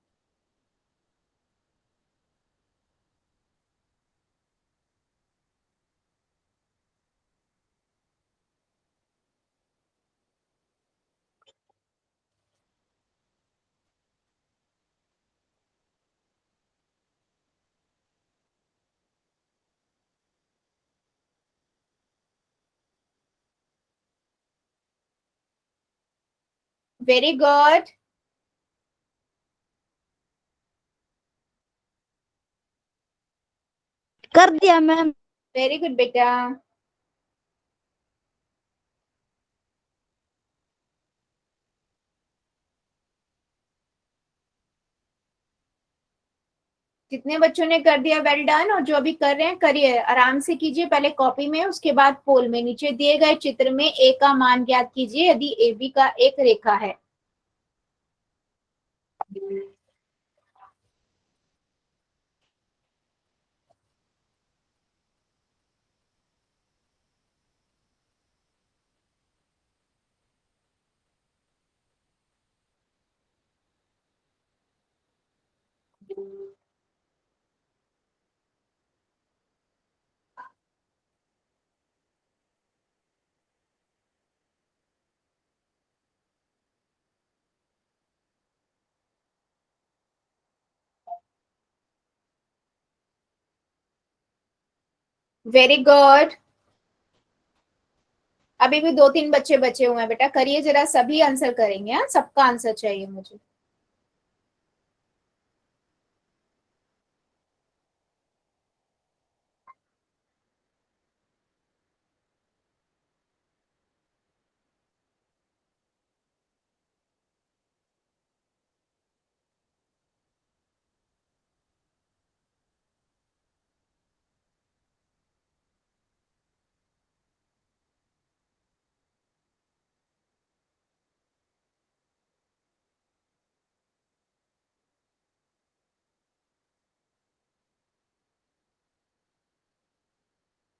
वेरी गुड, कर दिया मैम। वेरी गुड बेटा। जितने बच्चों ने कर दिया वेल डन, और जो अभी कर रहे हैं करिए, आराम से कीजिए, पहले कॉपी में उसके बाद पोल में। नीचे दिए गए चित्र में ए का मान ज्ञात कीजिए यदि ए बी का एक रेखा है। Very good. अभी भी 2-3 बच्चे बचे हुए हैं बेटा, करिए जरा, सभी आंसर करेंगे। हाँ, सबका आंसर चाहिए मुझे।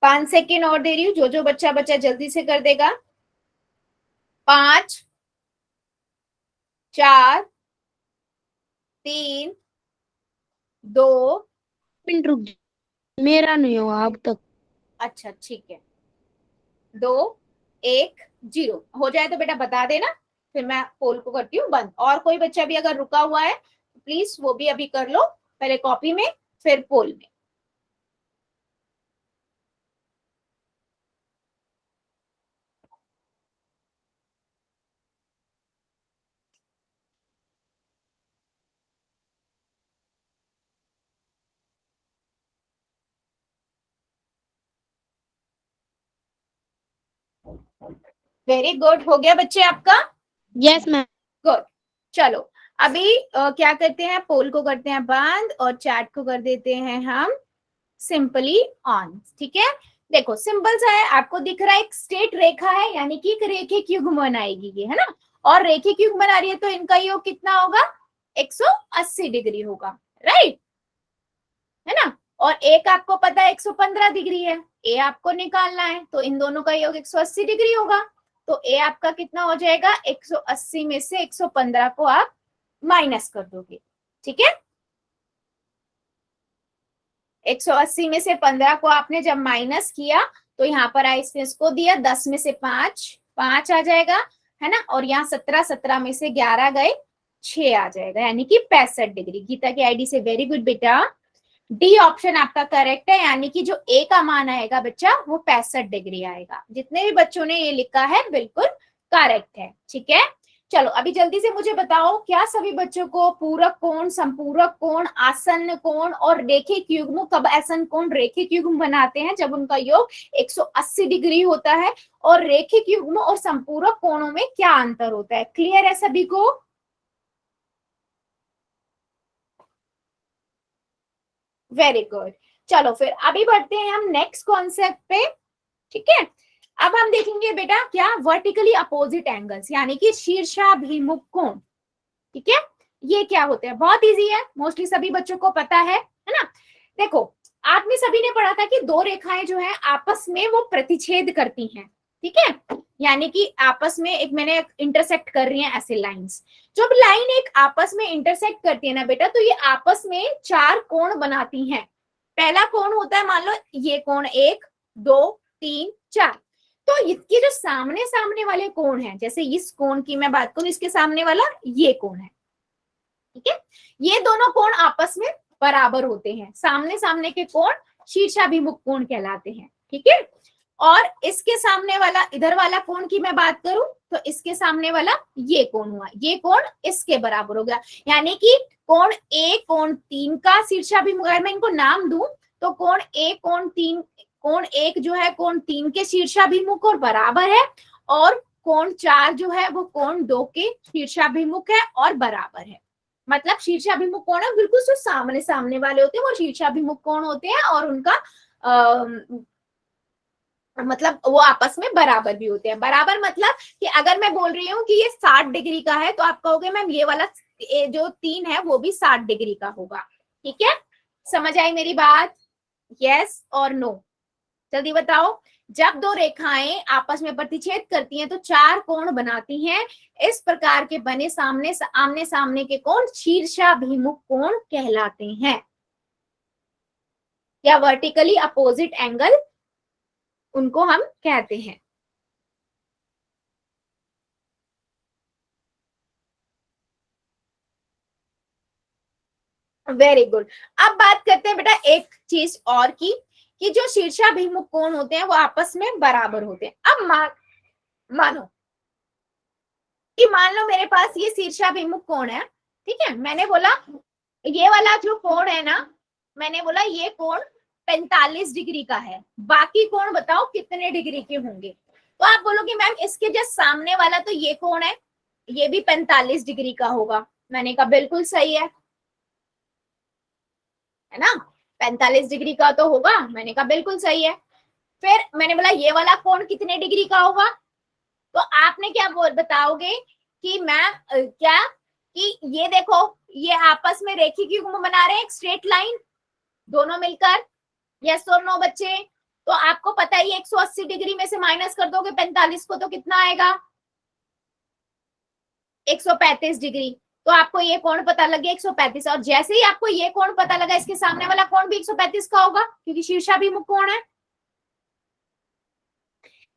5 सेकेंड और दे रही हूँ, जो बच्चा जल्दी से कर देगा। 5 4 3 2। मिनट रुक जाओ, मेरा नहीं हुआ अब तक। अच्छा ठीक है, 2 1 0 हो जाए तो बेटा बता देना, फिर मैं पोल को करती हूँ बंद। और कोई बच्चा भी अगर रुका हुआ है तो प्लीज वो भी अभी कर लो, पहले कॉपी में फिर पोल में। वेरी गुड, हो गया बच्चे आपका? Yes ma'am. गुड। चलो अभी क्या करते हैं, पोल को करते हैं बंद और चैट को कर देते हैं हम सिंपली ऑन। ठीक है, देखो सिंपल सा है, आपको दिख रहा है एक स्ट्रेट रेखा है, यानी कि एक रेखिक युग्म बनाएगी ये, है ना। और रेखिक युग्म बना रही है तो इनका योग कितना होगा, 180 डिग्री होगा, राइट, है ना। और एक आपको पता है 115 डिग्री है, ए आपको निकालना है, तो इन दोनों का योग 180 डिग्री होगा। तो ए आपका कितना हो जाएगा, 180 में से 115 को आप माइनस कर दोगे। ठीक है, 180 में से 15 को आपने जब माइनस किया तो यहाँ पर इसने इसको दिया 10 में से 5 आ जाएगा, है ना। और यहाँ 17 में से 11 गए 6 आ जाएगा, यानी कि 65 डिग्री। गीता की आईडी से वेरी गुड बेटा, डी ऑप्शन आपका करेक्ट है, यानी कि जो ए का मान आएगा बच्चा वो 65 डिग्री आएगा। जितने भी बच्चों ने ये लिखा है बिल्कुल करेक्ट है। ठीक है, चलो अभी जल्दी से मुझे बताओ, क्या सभी बच्चों को पूरक कोण, संपूरक कोण, आसन्न कोण और रेखिक युग्म, कब आसन्न कोण रेखिक युग्म बनाते हैं, जब उनका योग 180 डिग्री होता है। और रेखिक युग्म और संपूरक कोणों में क्या अंतर होता है, क्लियर है सभी को? Very good. चलो फिर अभी बढ़ते हैं हम नेक्स्ट कॉन्सेप्ट पे। ठीक है, अब हम देखेंगे बेटा क्या, वर्टिकली अपोजिट एंगल्स, यानी कि शीर्षाभिमुख कोण। ठीक है, ये क्या होते हैं, बहुत इजी है, मोस्टली सभी बच्चों को पता है ना। देखो आपने सभी ने पढ़ा था कि दो रेखाएं जो है आपस में वो प्रतिच्छेद करती हैं। ठीक है, यानी कि आपस में एक मैंने इंटरसेक्ट कर रही हैं ऐसे लाइंस। जब लाइन एक आपस में इंटरसेक्ट करती है ना बेटा, तो ये आपस में 4 कोण बनाती हैं। पहला कोण होता है, मान लो ये कोण 1 2 3 4। तो इसके जो सामने सामने वाले कोण हैं, जैसे इस कोण की मैं बात करूं, इसके सामने वाला ये कोण है। ठीक है, ये दोनों कोण आपस में बराबर होते हैं, सामने सामने के कोण शीर्षाभिमुख कोण कहलाते हैं। ठीक है, और इसके सामने वाला इधर वाला कोण की मैं बात करूं तो इसके सामने वाला ये कोण हुआ, ये कोण इसके बराबर हो गया। यानी कि कोण ए कोण 3 का शीर्षाभिमुख, अगर मैं इनको नाम दूं तो कोण ए कोण 3, कोण 1 जो है कोण 3 के शीर्षाभिमुख और बराबर है, और कोण 4 जो है वो कोण 2 के शीर्षाभिमुख है और बराबर है। मतलब शीर्षाभिमुख कोण है बिल्कुल जो सामने सामने वाले होते हैं वो शीर्षाभिमुख कोण होते हैं, और उनका मतलब वो आपस में बराबर भी होते हैं। बराबर मतलब कि अगर मैं बोल रही हूँ कि ये 60 डिग्री का है तो आप कहोगे मैम ये वाला जो 3 है वो भी 60 डिग्री का होगा। ठीक है, समझ आई मेरी बात? यस और नो, जल्दी बताओ। जब दो रेखाएं आपस में प्रतिच्छेद करती हैं तो 4 कोण बनाती हैं। इस प्रकार के बने सामने आमने सामने के कोण शीर्षाभिमुख कोण कहलाते हैं, या वर्टिकली अपोजिट एंगल उनको हम कहते हैं। Very good. अब बात करते हैं बेटा एक चीज और की, कि जो शीर्षाभिमुख कोण होते हैं वो आपस में बराबर होते हैं। अब मानो कि मान लो मेरे पास ये शीर्षाभिमुख कोण है। ठीक है, मैंने बोला ये वाला जो कोण है ना, मैंने बोला ये कोण 45 डिग्री का है, बाकी कोण बताओ कितने डिग्री के होंगे। तो आप बोलोगे मैम इसके जस्ट सामने वाला तो ये कोण है, ये भी 45 डिग्री का होगा। मैंने कहा बिल्कुल सही है ना, 45 डिग्री का तो होगा। मैंने कहा बिल्कुल सही है। फिर मैंने बोला ये वाला कोण कितने डिग्री का होगा, तो आपने क्या बताओगे कि मैम क्या, कि ये देखो ये आपस में रेखिक युग्म बना रहे हैं, एक स्ट्रेट लाइन दोनों मिलकर। यस और नो बच्चे? तो आपको पता ही 180 डिग्री में से माइनस कर दोगे 45 को तो कितना आएगा, 135 डिग्री। तो आपको ये कोण पता लग गया 135, और जैसे ही आपको ये कोण पता लगा इसके सामने वाला कोण भी 135 का होगा क्योंकि शीर्षाभिमुख कोण है।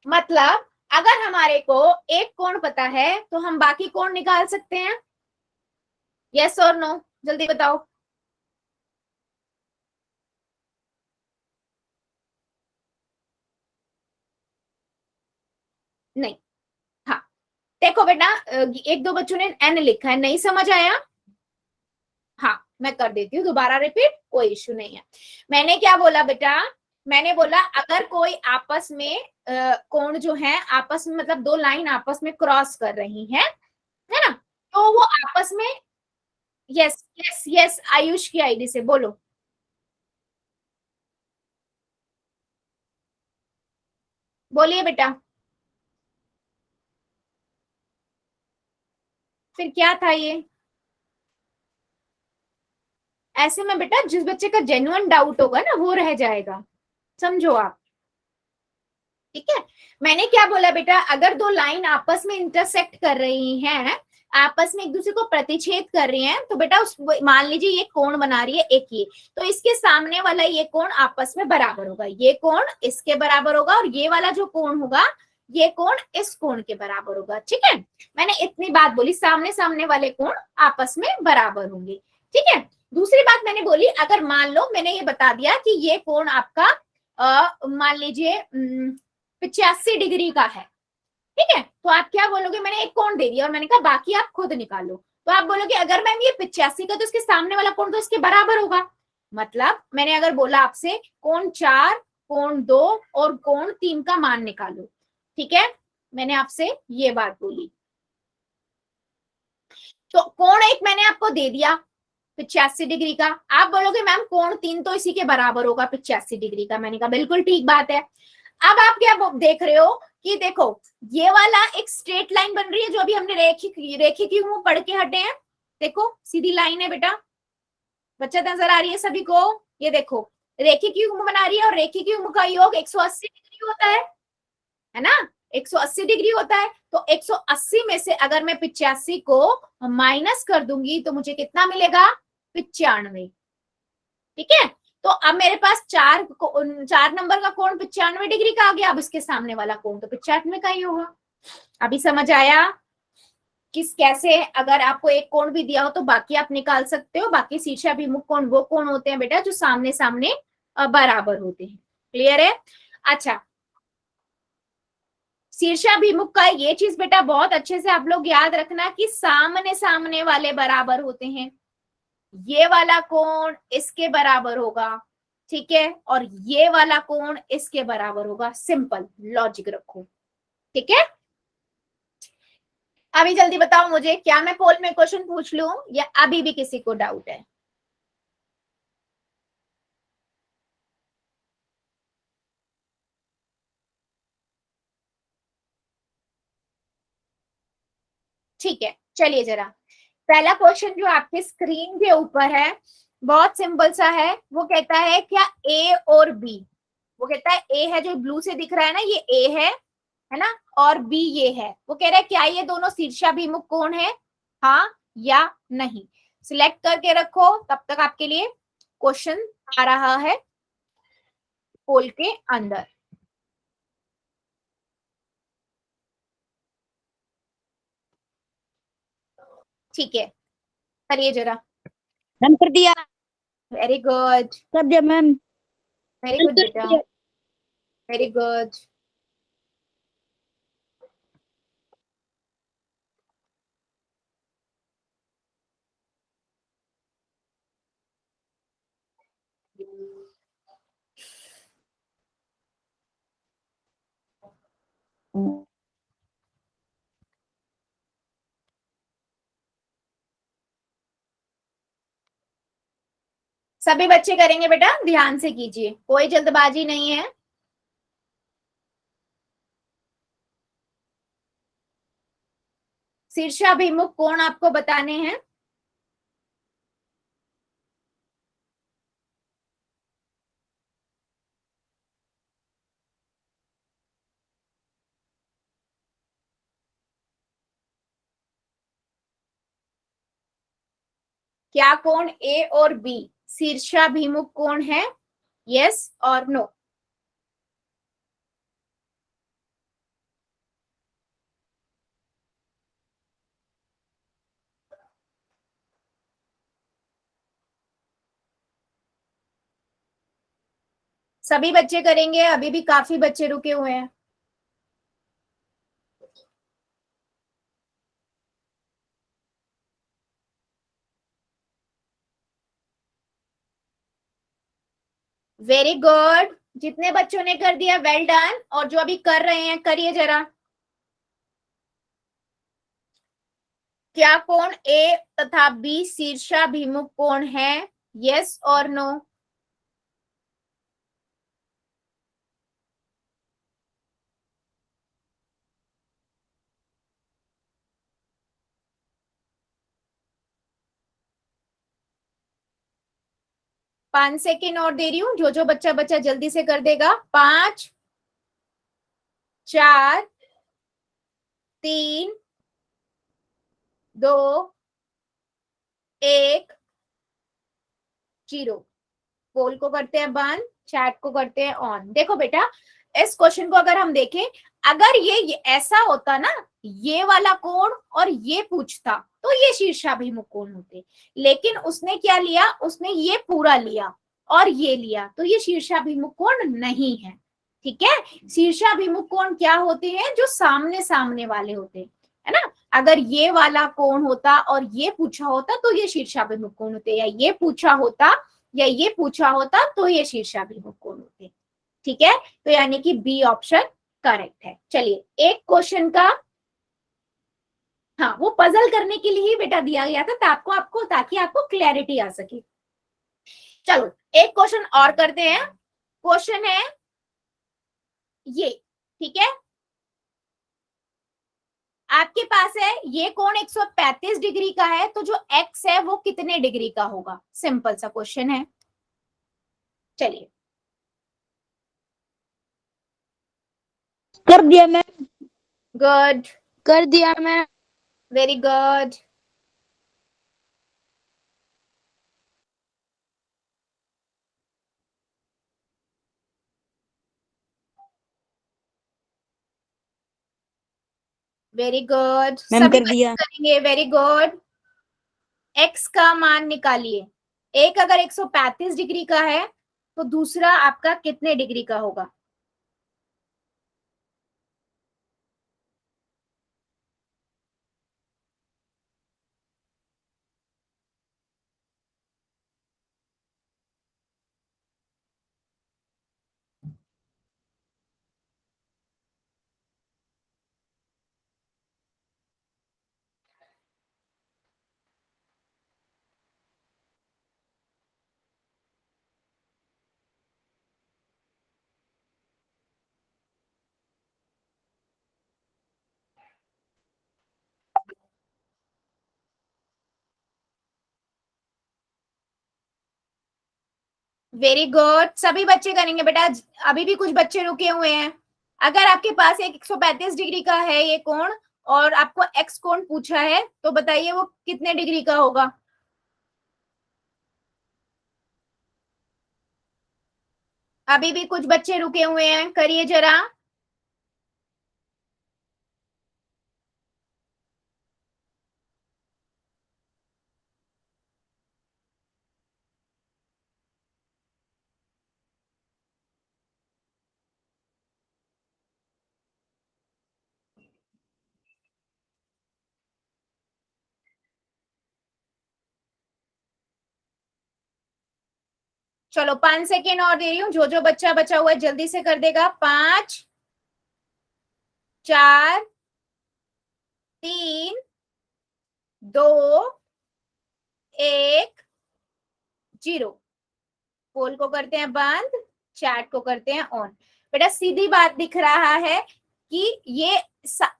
मतलब अगर हमारे को एक कोण पता है तो हम बाकी कोण निकाल सकते हैं, यस और नो, जल्दी बताओ। नहीं, हाँ देखो बेटा, एक दो बच्चों ने एन लिखा है, नहीं समझ आया, हाँ मैं कर देती हूँ दोबारा रिपीट, कोई इश्यू नहीं है। मैंने क्या बोला बेटा, मैंने बोला अगर कोई आपस में कोण जो है आपस में, मतलब दो लाइन आपस में क्रॉस कर रही है ना, तो वो आपस में, यस यस यस, आयुष की आईडी से बोलो। बोलिए बेटा, फिर क्या था ये? ऐसे में बेटा जिस बच्चे का जेन्युइन डाउट होगा ना वो रह जाएगा, समझो आप, ठीक है। मैंने क्या बोला बेटा, अगर दो लाइन आपस में इंटरसेक्ट कर रही हैं, आपस में एक दूसरे को प्रतिच्छेद कर रही हैं, तो बेटा उस, मान लीजिए ये कोण बना रही है एक ये, तो इसके सामने वाला ये कोण आपस में बराबर होगा, ये कोण इसके बराबर होगा, और ये वाला जो कोण होगा ये कोण इस कोण के बराबर होगा, ठीक है। मैंने इतनी बात बोली, सामने सामने वाले कोण आपस में बराबर होंगे, ठीक है। दूसरी बात मैंने बोली, अगर मान लो मैंने ये बता दिया कि ये कोण आपका मान लीजिए 85 डिग्री का है, ठीक है, तो आप क्या बोलोगे, मैंने एक कोण दे दिया और मैंने कहा बाकी आप खुद निकालो, तो आप बोलोगे अगर मैम ये 85 का तो इसके सामने वाला कोण तो इसके बराबर होगा। मतलब मैंने अगर बोला आपसे कोण 4, कोण 2 और कोण 3 का मान निकालो, ठीक है, मैंने आपसे ये बात बोली, तो कोण एक मैंने आपको दे दिया 85 डिग्री का, आप बोलोगे मैम कोण 3 तो इसी के बराबर होगा 85 डिग्री का, मैंने कहा बिल्कुल ठीक बात है। अब आप क्या देख रहे हो कि देखो ये वाला एक स्ट्रेट लाइन बन रही है, जो अभी हमने रेखिक युग्म पढ़ के हटे हैं, देखो सीधी लाइन है बेटा, बच्चा नजर आ रही है सभी को, ये देखो रेखिक युग्म बना रही है, और रेखिक युग्म का योग 180 डिग्री होता है ना, 180 डिग्री होता है, तो 180 में से अगर मैं 85 को माइनस कर दूंगी तो मुझे कितना मिलेगा, 95, ठीक है। तो अब मेरे पास चार नंबर का कोण 95 डिग्री का आ गया, अब इसके सामने वाला कोण तो 95 का ही होगा। अभी समझ आया किस कैसे, अगर आपको एक कोण भी दिया हो तो बाकी आप निकाल सकते हो, बाकी शीर्षाभिमुख कोण वो कोण होते हैं बेटा जो सामने सामने बराबर होते हैं, क्लियर है। अच्छा, शीर्षाभिमुख का ये चीज बेटा बहुत अच्छे से आप लोग याद रखना कि सामने सामने वाले बराबर होते हैं, ये वाला कोण इसके बराबर होगा, ठीक है, और ये वाला कोण इसके बराबर होगा, सिंपल लॉजिक रखो, ठीक है। अभी जल्दी बताओ मुझे, क्या मैं पोल में क्वेश्चन पूछ लूं या अभी भी किसी को डाउट है? ठीक है, चलिए जरा पहला क्वेश्चन जो आपके स्क्रीन के ऊपर है बहुत सिंपल सा है, वो कहता है क्या ए और बी, वो कहता है ए है जो ब्लू से दिख रहा है ना, ये ए है ना, और बी ये है, वो कह रहा है क्या ये दोनों शीर्षाभिमुख कोण है, हाँ या नहीं, सिलेक्ट करके रखो, तब तक आपके लिए क्वेश्चन आ रहा है पोल के अंदर, ठीक है, करिए जरा। मैम कर दिया। वेरी गुड, कर दिया मैम। वेरी गुड बेटा, वेरी गुड। सभी बच्चे करेंगे बेटा, ध्यान से कीजिए, कोई जल्दबाजी नहीं है। शीर्षाभिमुख कोण आपको बताने हैं, क्या कोण ए और बी शीर्षाभिमुख कोण है? यस और नो? सभी बच्चे करेंगे, अभी भी काफी बच्चे रुके हुए हैं। वेरी गुड, जितने बच्चों ने कर दिया वेल डन, और जो अभी कर रहे हैं करिए जरा। क्या कोण ए तथा बी शीर्षाभिमुख कोण है? यस और नो? 5 सेकेंड और दे रही हूँ, जो जो बच्चा बच्चा जल्दी से कर देगा। 5, 4, 3, 2, 1, 0। पोल को करते हैं बंद, चैट को करते हैं ऑन। देखो बेटा, इस क्वेश्चन को अगर हम देखें, अगर ये ऐसा होता ना, ये वाला कोण और ये पूछता, तो ये शीर्षाभिमुख कोण होते। लेकिन उसने क्या लिया, उसने ये पूरा लिया और ये लिया, तो ये शीर्षाभिमुख कोण नहीं है। ठीक है, शीर्षाभिमुख कोण क्या होते हैं? जो सामने सामने वाले होते हैं, है ना। अगर ये वाला कोण होता और ये पूछा होता तो ये शीर्षाभिमुख कोण होते, या ये पूछा होता या ये पूछा होता तो ये शीर्षाभिमुख कोण होते। ठीक है, तो यानी कि बी ऑप्शन करेक्ट है। चलिए, एक क्वेश्चन का, हाँ, वो पजल करने के लिए ही बेटा दिया गया था, ताकि आपको क्लैरिटी आ सके। चलो, एक क्वेश्चन और करते हैं। क्वेश्चन है ये, ठीक है, आपके पास है ये कोण 135 डिग्री का है, तो जो x है वो कितने डिग्री का होगा? सिंपल सा क्वेश्चन है। चलिए, कर दिया मैम, गुड, कर दिया ma'am. Very good. Very good, ma'am सभी कर दिया। बच्चे करेंगे। Very good. x का मान निकालिए। एक अगर 135 डिग्री का है तो दूसरा आपका कितने डिग्री का होगा? वेरी गुड, सभी बच्चे करेंगे बेटा, अभी भी कुछ बच्चे रुके हुए हैं। अगर आपके पास एक 135 डिग्री का है ये कोण और आपको एक्स कोण पूछा है, तो बताइए वो कितने डिग्री का होगा? अभी भी कुछ बच्चे रुके हुए हैं, करिए जरा। चलो, 5 सेकेंड और दे रही हूँ, जो जो बच्चा बचा हुआ है जल्दी से कर देगा। 5, 4, 3, 2, 1, 0। पोल को करते हैं बंद, चैट को करते हैं ऑन। बेटा, सीधी बात दिख रहा है कि ये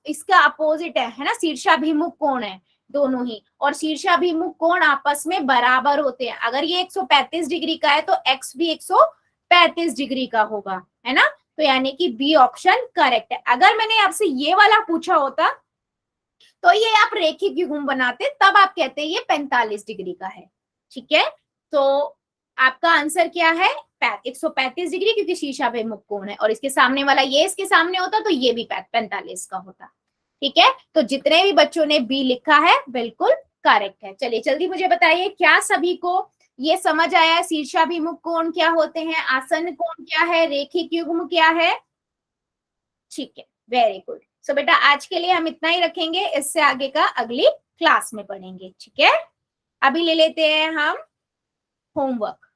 इसका अपोजिट है ना, शीर्षाभिमुख कोण है दोनों ही, और शीर्षाभिमुख कोण आपस में बराबर होते हैं। अगर ये 135 डिग्री का है तो x भी 135 डिग्री का होगा, है ना। तो यानी कि बी ऑप्शन करेक्ट है। अगर मैंने आपसे ये वाला पूछा होता तो ये आप रेखीय घूम बनाते, तब आप कहते ये 45 डिग्री का है। ठीक है, तो आपका आंसर क्या है 135 डिग्री, क्योंकि शीर्षाभिमुख कोण है और इसके सामने वाला ये इसके सामने होता तो ये भी 45 का होता। ठीक है, तो जितने भी बच्चों ने बी लिखा है बिल्कुल करेक्ट है। चलिए जल्दी मुझे बताइए, क्या सभी को ये समझ आया है शीर्षाभिमुख कोण क्या होते हैं, आसन्न कोण क्या है, रेखिक युग्म क्या है? ठीक है, वेरी गुड। सो बेटा आज के लिए हम इतना ही रखेंगे, इससे आगे का अगली क्लास में पढ़ेंगे। ठीक है, अभी ले लेते हैं हम होमवर्क।